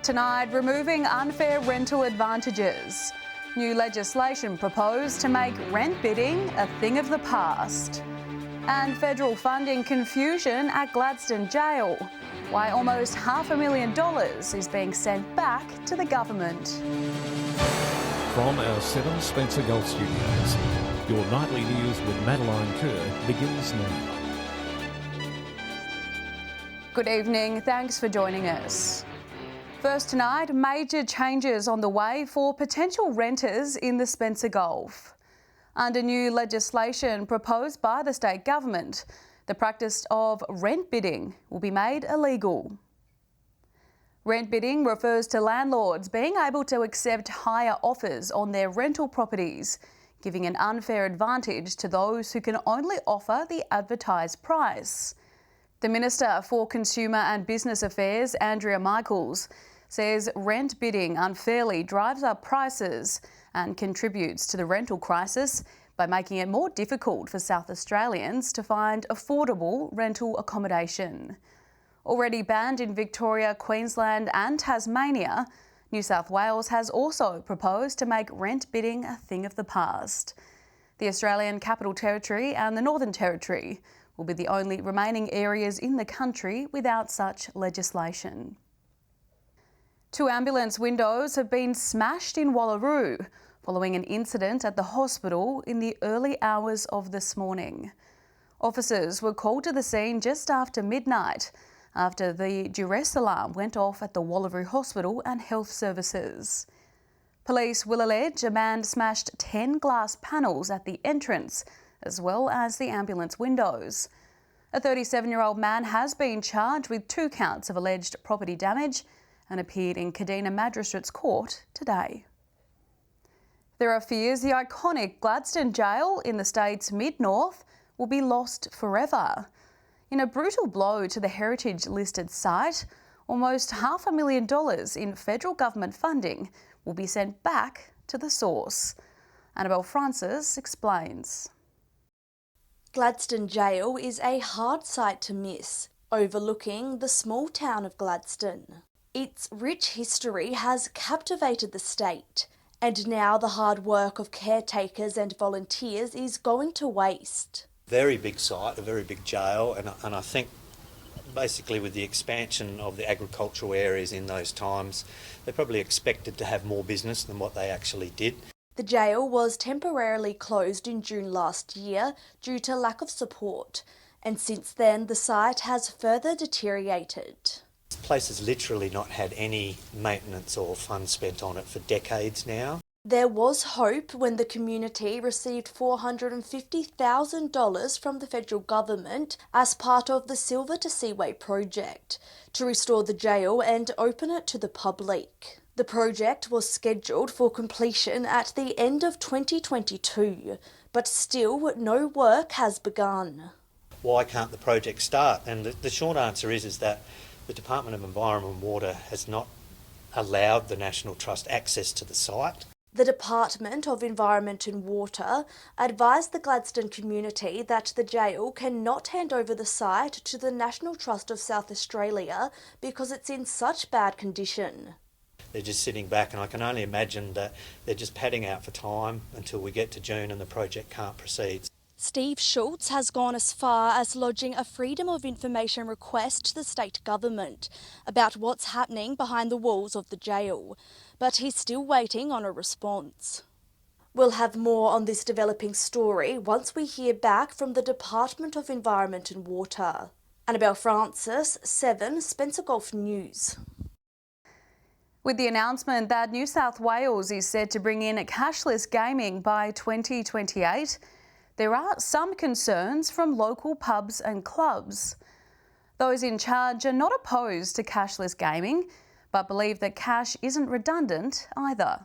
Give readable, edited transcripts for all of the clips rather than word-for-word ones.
Tonight, removing unfair rental advantages. New legislation proposed to make rent bidding a thing of the past. And federal funding confusion at Gladstone Jail. Why almost $500,000 is being sent back to the government. From our 7 Spencer Golf Studios, your nightly news with Madeline Kerr begins now. Good evening, thanks for joining us. First tonight, major changes on the way for potential renters in the Spencer Gulf. Under new legislation proposed by the state government, the practice of rent bidding will be made illegal. Rent bidding refers to landlords being able to accept higher offers on their rental properties, giving an unfair advantage to those who can only offer the advertised price. The Minister for Consumer and Business Affairs, Andrea Michaels, says rent bidding unfairly drives up prices and contributes to the rental crisis by making it more difficult for South Australians to find affordable rental accommodation. Already banned in Victoria, Queensland and Tasmania, New South Wales has also proposed to make rent bidding a thing of the past. The Australian Capital Territory and the Northern Territory will be the only remaining areas in the country without such legislation. 2 ambulance windows have been smashed in Wallaroo following an incident at the hospital in the early hours of this morning. Officers were called to the scene just after midnight after the duress alarm went off at the Wallaroo Hospital and Health Services. Police will allege a man smashed 10 glass panels at the entrance as well as the ambulance windows. A 37-year-old man has been charged with 2 counts of alleged property damage and appeared in Kadina Magistrates Court today. There are fears the iconic Gladstone Jail in the state's mid-north will be lost forever. In a brutal blow to the heritage-listed site, almost $500,000 in federal government funding will be sent back to the source. Annabelle Francis explains. Gladstone Jail is a hard site to miss, overlooking the small town of Gladstone. Its rich history has captivated the state, and now the hard work of caretakers and volunteers is going to waste. Very big site, a very big jail, and I think basically with the expansion of the agricultural areas in those times, they probably expected to have more business than what they actually did. The jail was temporarily closed in June last year due to lack of support, and since then the site has further deteriorated. This place has literally not had any maintenance or funds spent on it for decades now. There was hope when the community received $450,000 from the federal government as part of the Silver to Seaway project to restore the jail and open it to the public. The project was scheduled for completion at the end of 2022, but still no work has begun. Why can't the project start? And the short answer is that the Department of Environment and Water has not allowed the National Trust access to the site. The Department of Environment and Water advised the Gladstone community that the jail cannot hand over the site to the National Trust of South Australia because it's in such bad condition. They're just sitting back, and I can only imagine that they're just padding out for time until we get to June and the project can't proceed. Steve Schultz has gone as far as lodging a Freedom of Information request to the state government about what's happening behind the walls of the jail, but he's still waiting on a response. We'll have more on this developing story once we hear back from the Department of Environment and Water. Annabelle Francis, 7 Spencer Golf News. With the announcement that New South Wales is set to bring in cashless gaming by 2028, there are some concerns from local pubs and clubs. Those in charge are not opposed to cashless gaming, but believe that cash isn't redundant either.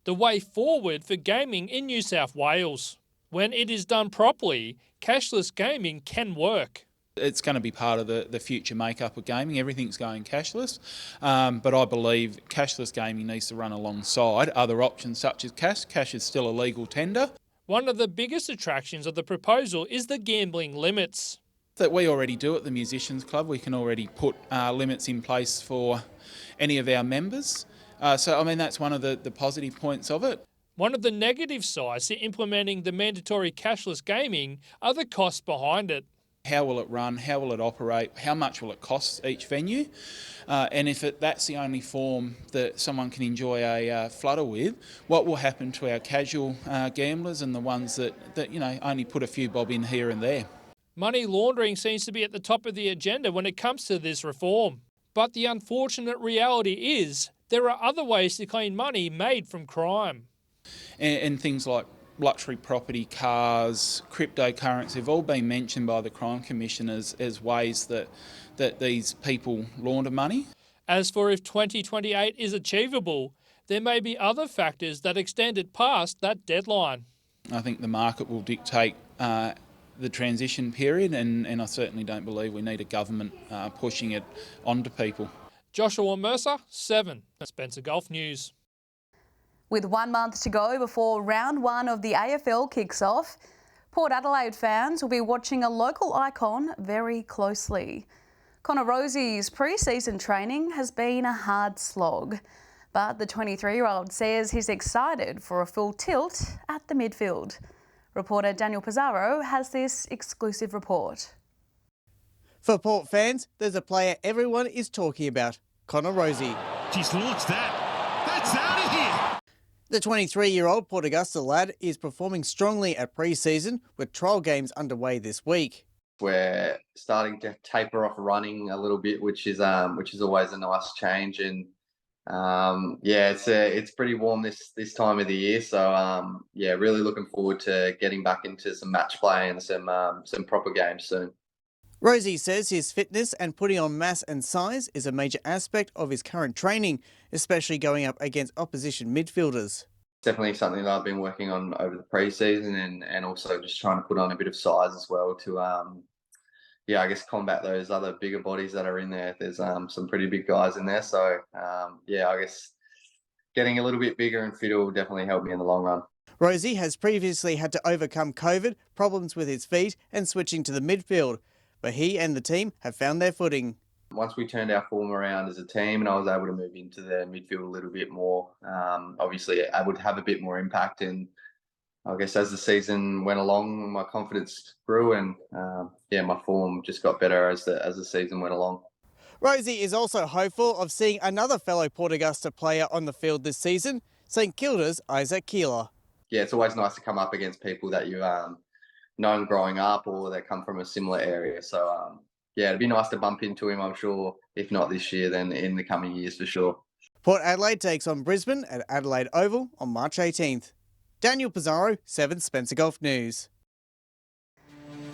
The way forward for gaming in New South Wales. When it is done properly, cashless gaming can work. It's going to be part of the future makeup of gaming. Everything's going cashless, but I believe cashless gaming needs to run alongside other options such as cash. Cash is still a legal tender. One of the biggest attractions of the proposal is the gambling limits. that we already do at the Musicians Club. We can already put limits in place for any of our members. So, I mean, that's one of the positive points of it. One of the negative sides to implementing the mandatory cashless gaming are the costs behind it. How will it run? How will it operate? How much will it cost each venue? And if that's the only form that someone can enjoy a flutter with, what will happen to our casual gamblers and the ones that only put a few bob in here and there? Money laundering seems to be at the top of the agenda when it comes to this reform. But the unfortunate reality is there are other ways to clean money made from crime. And things like luxury property, cars, cryptocurrency have all been mentioned by the Crime Commission as ways that these people launder money. As for if 2028 is achievable, there may be other factors that extend it past that deadline. I think the market will dictate the transition period, and I certainly don't believe we need a government pushing it onto people. Joshua Mercer, 7, Spencer Gulf News. With 1 month to go before round 1 of the AFL kicks off, Port Adelaide fans will be watching a local icon very closely. Connor Rosie's pre-season training has been a hard slog, but the 23-year-old says he's excited for a full tilt at the midfield. Reporter Daniel Pizarro has this exclusive report. For Port fans, there's a player everyone is talking about, Connor Rosie. She's launched that. That's out of here. The 23-year-old Port Augusta lad is performing strongly at pre-season with trial games underway this week. We're starting to taper off running a little bit, which is always a nice change. And it's pretty warm this time of the year. So really looking forward to getting back into some match play and some proper games soon. Rosie says his fitness and putting on mass and size is a major aspect of his current training, especially going up against opposition midfielders. Definitely something that I've been working on over the pre-season and also just trying to put on a bit of size as well to, combat those other bigger bodies that are in there. There's some pretty big guys in there. So, I guess getting a little bit bigger and fitter will definitely help me in the long run. Rosie has previously had to overcome COVID, problems with his feet and switching to the midfield, but he and the team have found their footing. Once we turned our form around as a team and I was able to move into the midfield a little bit more, obviously I would have a bit more impact. And I guess as the season went along, my confidence grew and my form just got better as the season went along. Rosie is also hopeful of seeing another fellow Port Augusta player on the field this season, St Kilda's Isaac Keeler. Yeah, it's always nice to come up against people that you known growing up or that come from a similar area. So, it'd be nice to bump into him, I'm sure, if not this year, then in the coming years for sure. Port Adelaide takes on Brisbane at Adelaide Oval on March 18th. Daniel Pizarro, 7 Spencer Gulf News.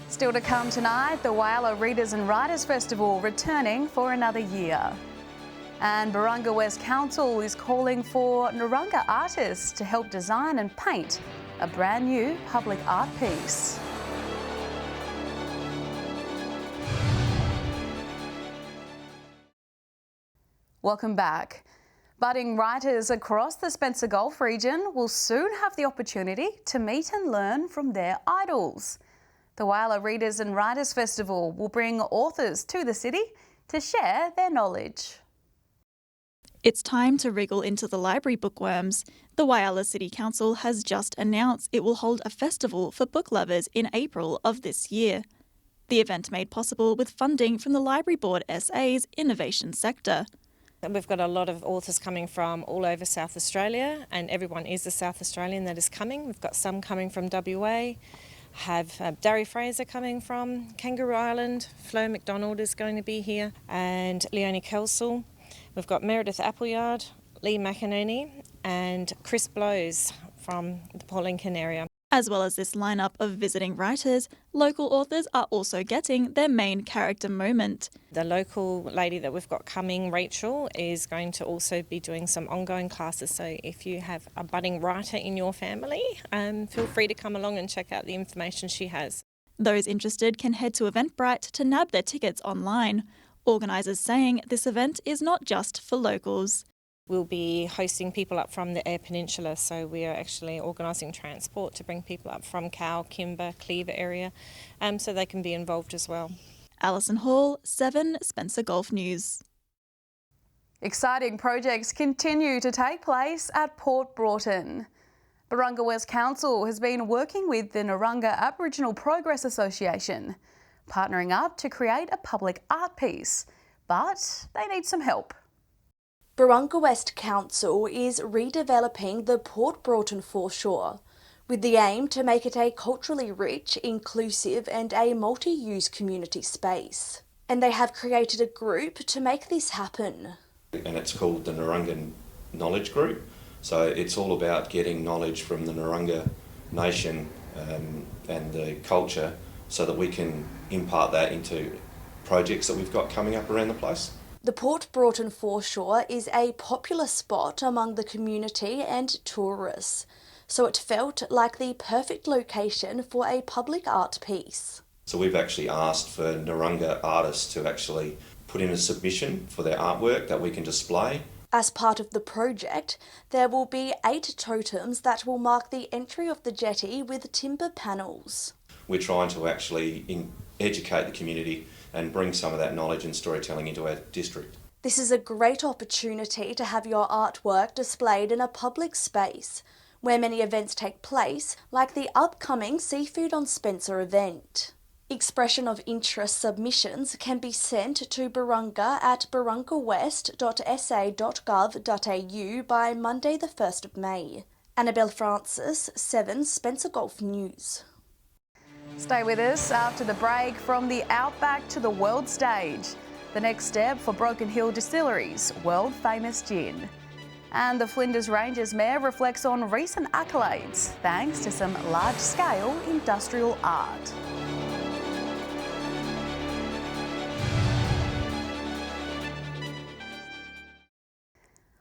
Still to come tonight, the Whyalla Readers and Writers Festival returning for another year. And Barunga West Council is calling for Narunga artists to help design and paint a brand new public art piece. Welcome back. Budding writers across the Spencer Gulf region will soon have the opportunity to meet and learn from their idols. The Whyalla Readers and Writers Festival will bring authors to the city to share their knowledge. It's time to wriggle into the library bookworms. The Whyalla City Council has just announced it will hold a festival for book lovers in April of this year. The event made possible with funding from the Library Board SA's innovation sector. We've got a lot of authors coming from all over South Australia, and everyone is a South Australian that is coming. We've got some coming from WA, have Darry Fraser coming from Kangaroo Island, Flo McDonald is going to be here, and Leonie Kelsall. We've got Meredith Appleyard, Lee McInerney, and Chris Blows from the Port Lincoln area. As well as this lineup of visiting writers, local authors are also getting their main character moment. The local lady that we've got coming, Rachel, is going to also be doing some ongoing classes. So if you have a budding writer in your family, feel free to come along and check out the information she has. Those interested can head to Eventbrite to nab their tickets online. Organisers saying this event is not just for locals. We'll be hosting people up from the Eyre Peninsula, so we are actually organising transport to bring people up from Cow, Kimber, Cleaver area, so they can be involved as well. Alison Hall, 7 Spencer Golf News. Exciting projects continue to take place at Port Broughton. Barunga West Council has been working with the Narungga Aboriginal Progress Association, partnering up to create a public art piece, but they need some help. Barunga West Council is redeveloping the Port Broughton foreshore with the aim to make it a culturally rich, inclusive and a multi-use community space. And they have created a group to make this happen. And it's called the Narungga Knowledge Group. So it's all about getting knowledge from the Narungga Nation and the culture so that we can impart that into projects that we've got coming up around the place. The Port Broughton foreshore is a popular spot among the community and tourists, so it felt like the perfect location for a public art piece. So we've actually asked for Narungga artists to actually put in a submission for their artwork that we can display. As part of the project, there will be 8 totems that will mark the entry of the jetty with timber panels. We're trying to actually educate the community and bring some of that knowledge and storytelling into our district. This is a great opportunity to have your artwork displayed in a public space, where many events take place, like the upcoming Seafood on Spencer event. Expression of interest submissions can be sent to Barunga at barungawest.sa.gov.au by Monday the 1st of May. Annabelle Francis, 7 Spencer Golf News. Stay with us after the break. From the outback to the world stage, the next step for Broken Hill Distillery's world famous gin. And the Flinders Ranges Mayor reflects on recent accolades thanks to some large-scale industrial art.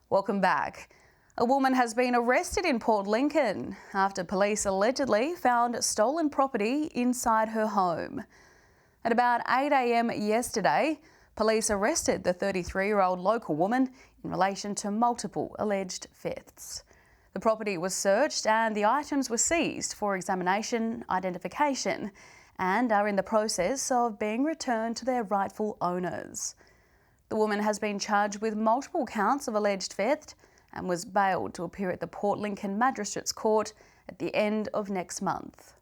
Welcome back. A woman has been arrested in Port Lincoln after police allegedly found stolen property inside her home. At about 8 a.m. yesterday, police arrested the 33-year-old local woman in relation to multiple alleged thefts. The property was searched and the items were seized for examination, identification, and are in the process of being returned to their rightful owners. The woman has been charged with multiple counts of alleged theft and was bailed to appear at the Port Lincoln Magistrates Court at the end of next month.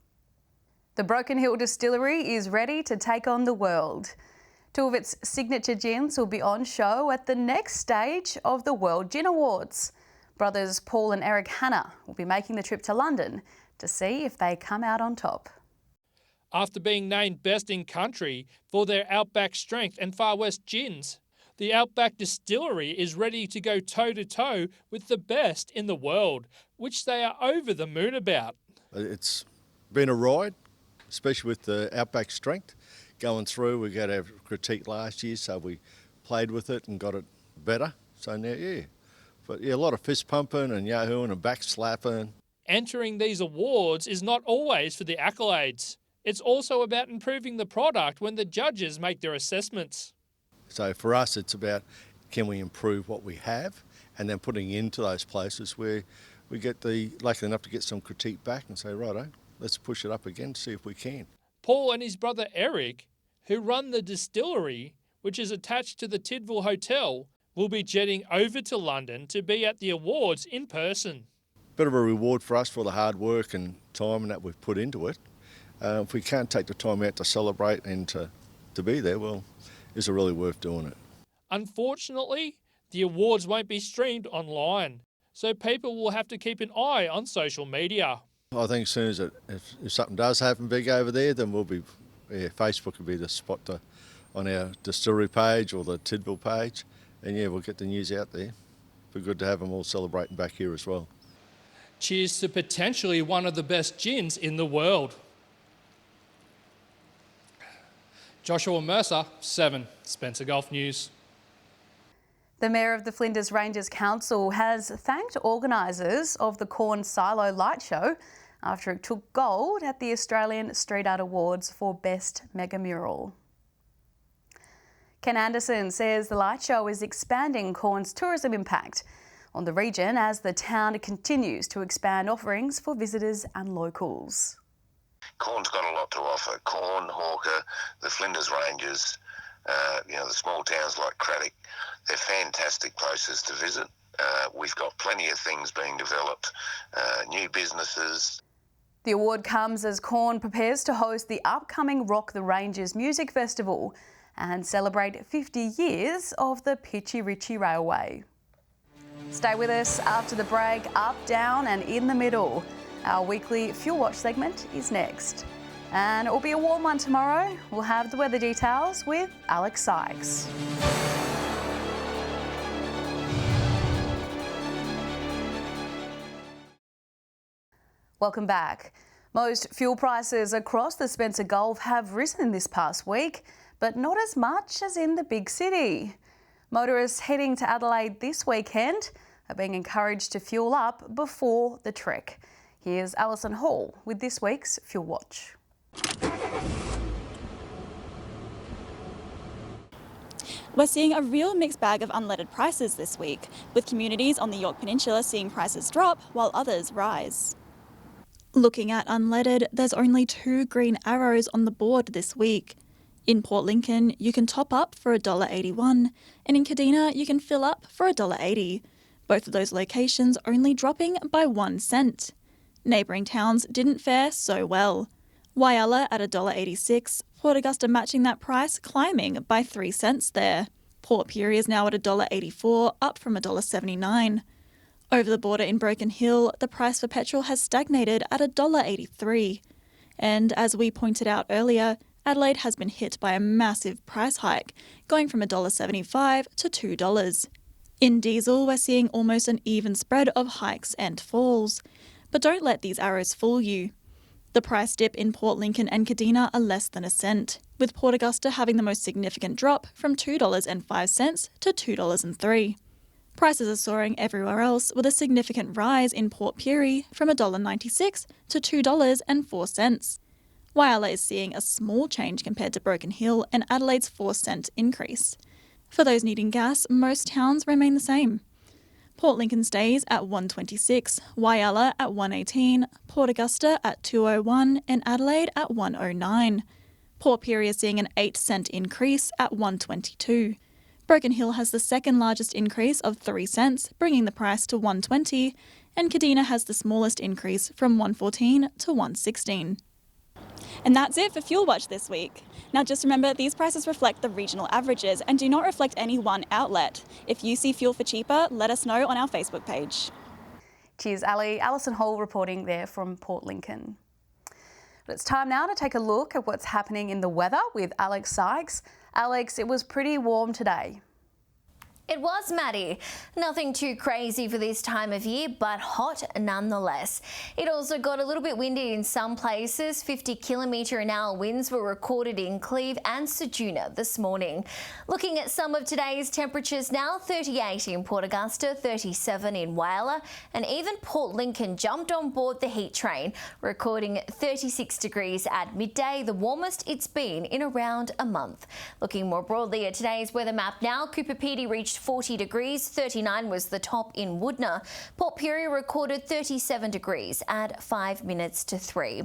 The Broken Hill Distillery is ready to take on the world. 2 of its signature gins will be on show at the next stage of the World Gin Awards. Brothers Paul and Eric Hanna will be making the trip to London to see if they come out on top. After being named Best in Country for their Outback Strength and Far West gins, the Outback Distillery is ready to go toe-to-toe with the best in the world, which they are over the moon about. It's been a ride, especially with the Outback Strength. Going through, we got our critique last year, so we played with it and got it better. So now, But a lot of fist pumping and yahooing and back slapping. Entering these awards is not always for the accolades. It's also about improving the product when the judges make their assessments. So for us, it's about can we improve what we have and then putting into those places where we get lucky enough to get some critique back and say, righto, let's push it up again, see if we can. Paul and his brother Eric, who run the distillery, which is attached to the Tidville Hotel, will be jetting over to London to be at the awards in person. Bit of a reward for us for the hard work and time that we've put into it. If we can't take the time out to celebrate and to be there, well, is it really worth doing it? Unfortunately, the awards won't be streamed online, so people will have to keep an eye on social media. I think as soon as if something does happen big over there, then Facebook will be the spot on our distillery page or the Tidville page, and we'll get the news out there. Be good to have them all celebrating back here as well. Cheers to potentially one of the best gins in the world. Joshua Mercer, 7 Spencer Golf News. The Mayor of the Flinders Ranges Council has thanked organisers of the Corn Silo Light Show after it took gold at the Australian Street Art Awards for Best Mega Mural. Ken Anderson says the light show is expanding Corn's tourism impact on the region as the town continues to expand offerings for visitors and locals. Corn's got a lot to offer. Corn, Hawker, the Flinders Ranges, the small towns like Craddock, they're fantastic places to visit. We've got plenty of things being developed, new businesses. The award comes as Corn prepares to host the upcoming Rock the Ranges Music Festival and celebrate 50 years of the Pitchy Ritchie Railway. Stay with us after the break. Up, down and in the middle. Our weekly Fuel Watch segment is next. And it will be a warm one tomorrow. We'll have the weather details with Alex Sykes. Welcome back. Most fuel prices across the Spencer Gulf have risen this past week, but not as much as in the big city. Motorists heading to Adelaide this weekend are being encouraged to fuel up before the trek. Here's Alison Hall with this week's Fuel Watch. We're seeing a real mixed bag of unleaded prices this week, with communities on the Yorke Peninsula seeing prices drop while others rise. Looking at unleaded, there's only 2 green arrows on the board this week. In Port Lincoln, you can top up for $1.81, and in Kadina, you can fill up for $1.80. Both of those locations only dropping by 1 cent. Neighbouring towns didn't fare so well. Whyalla at $1.86, Port Augusta matching that price, climbing by 3 cents there. Port Pirie is now at $1.84, up from $1.79. Over the border in Broken Hill, the price for petrol has stagnated at $1.83. And as we pointed out earlier, Adelaide has been hit by a massive price hike, going from $1.75 to $2. In diesel, we're seeing almost an even spread of hikes and falls. But don't let these arrows fool you. The price dip in Port Lincoln and Kadina are less than a cent, with Port Augusta having the most significant drop from $2.05 to $2.03. Prices are soaring everywhere else, with a significant rise in Port Pirie from $1.96 to $2.04. Whyalla is seeing a small change compared to Broken Hill and Adelaide's 4-cent increase. For those needing gas, most towns remain the same. Port Lincoln stays at $1.26, Whyalla at $1.18, Port Augusta at $2.01 and Adelaide at $1.09. Port Pirie is seeing an 8-cent increase at $1.22. Broken Hill has the second largest increase of 3 cents, bringing the price to $1.20, and Kadina has the smallest increase from $1.14 to $1.16. And that's it for Fuel Watch this week. Now just remember, these prices reflect the regional averages and do not reflect any one outlet. If you see fuel for cheaper, let us know on our Facebook page. Cheers, Ali. Alison Hall reporting there from Port Lincoln. But it's time now to take a look at what's happening in the weather with Alex Sykes. Alex, it was pretty warm today. It was, Maddie. Nothing too crazy for this time of year, but hot nonetheless. It also got a little bit windy in some places. 50-kilometre-an-hour winds were recorded in Cleve and Ceduna this morning. Looking at some of today's temperatures now, 38 in Port Augusta, 37 in Whyalla, and even Port Lincoln jumped on board the heat train, recording 36 degrees at midday, the warmest it's been in around a month. Looking more broadly at today's weather map now, Cooper Pedy reached 40 degrees, 39 was the top in Woodna. Port Pirie recorded 37 degrees at 5 minutes to 3.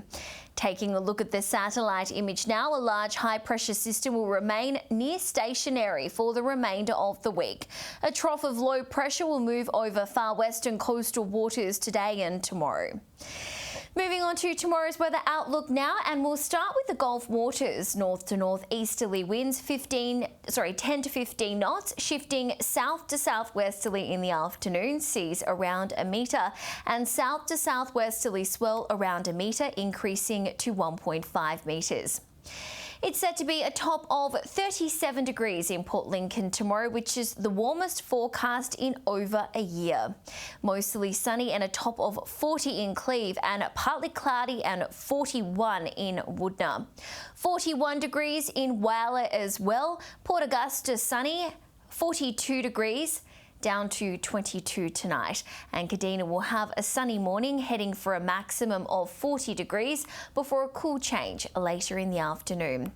Taking a look at the satellite image now, a large high-pressure system will remain near stationary for the remainder of the week. A trough of low pressure will move over far western coastal waters today and tomorrow. Moving on to tomorrow's weather outlook now, and we'll start with the Gulf waters. North to northeasterly winds 10 to 15 knots, shifting south to southwesterly in the afternoon, seas around a metre, and south to southwesterly swell around a metre, increasing to 1.5 metres. It's set to be a top of 37 degrees in Port Lincoln tomorrow, which is the warmest forecast in over a year. Mostly sunny and a top of 40 in Cleve, and partly cloudy and 41 in Woodna. 41 degrees in Whyalla as well. Port Augusta sunny, 42 degrees. Down to 22 tonight, and Kadina will have a sunny morning, heading for a maximum of 40 degrees before a cool change later in the afternoon.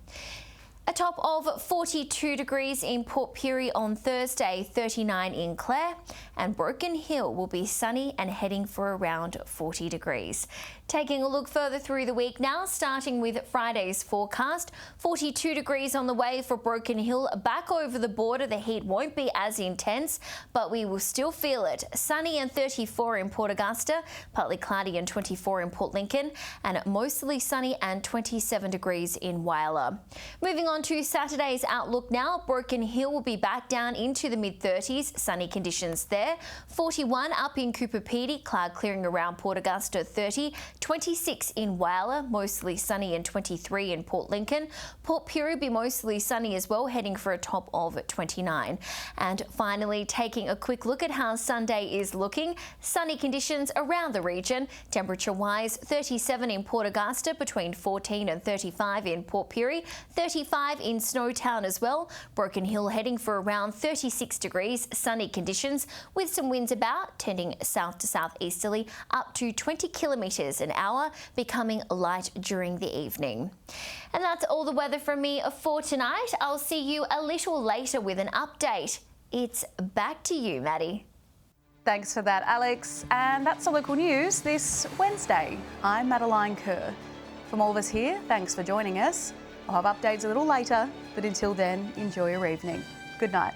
A top of 42 degrees in Port Pirie on Thursday, 39 in Clare, and Broken Hill will be sunny and heading for around 40 degrees. Taking a look further through the week now, starting with Friday's forecast. 42 degrees on the way for Broken Hill. Back over the border, the heat won't be as intense, but we will still feel it. Sunny and 34 in Port Augusta, partly cloudy and 24 in Port Lincoln, and mostly sunny and 27 degrees in Whyalla. Moving on to Saturday's outlook now. Broken Hill will be back down into the mid-30s. Sunny conditions there. 41 up in Cooper Pedy, cloud clearing around Port Augusta 30. 26 in Whyalla, mostly sunny, and 23 in Port Lincoln. Port Pirie be mostly sunny as well, heading for a top of 29. And finally, taking a quick look at how Sunday is looking. Sunny conditions around the region. Temperature-wise, 37 in Port Augusta, between 14 and 35 in Port Pirie, 35 in Snowtown as well. Broken Hill heading for around 36 degrees. Sunny conditions with some winds about, tending south to southeasterly, up to 20 kilometres an hour, becoming light during the evening. And that's all the weather from me for tonight. I'll see you a little later with an update. It's back to you, Maddie. Thanks for that, Alex. And that's the local news this Wednesday. I'm Madeline Kerr. From all of us here, thanks for joining us. I'll have updates a little later, but until then, enjoy your evening. Good night.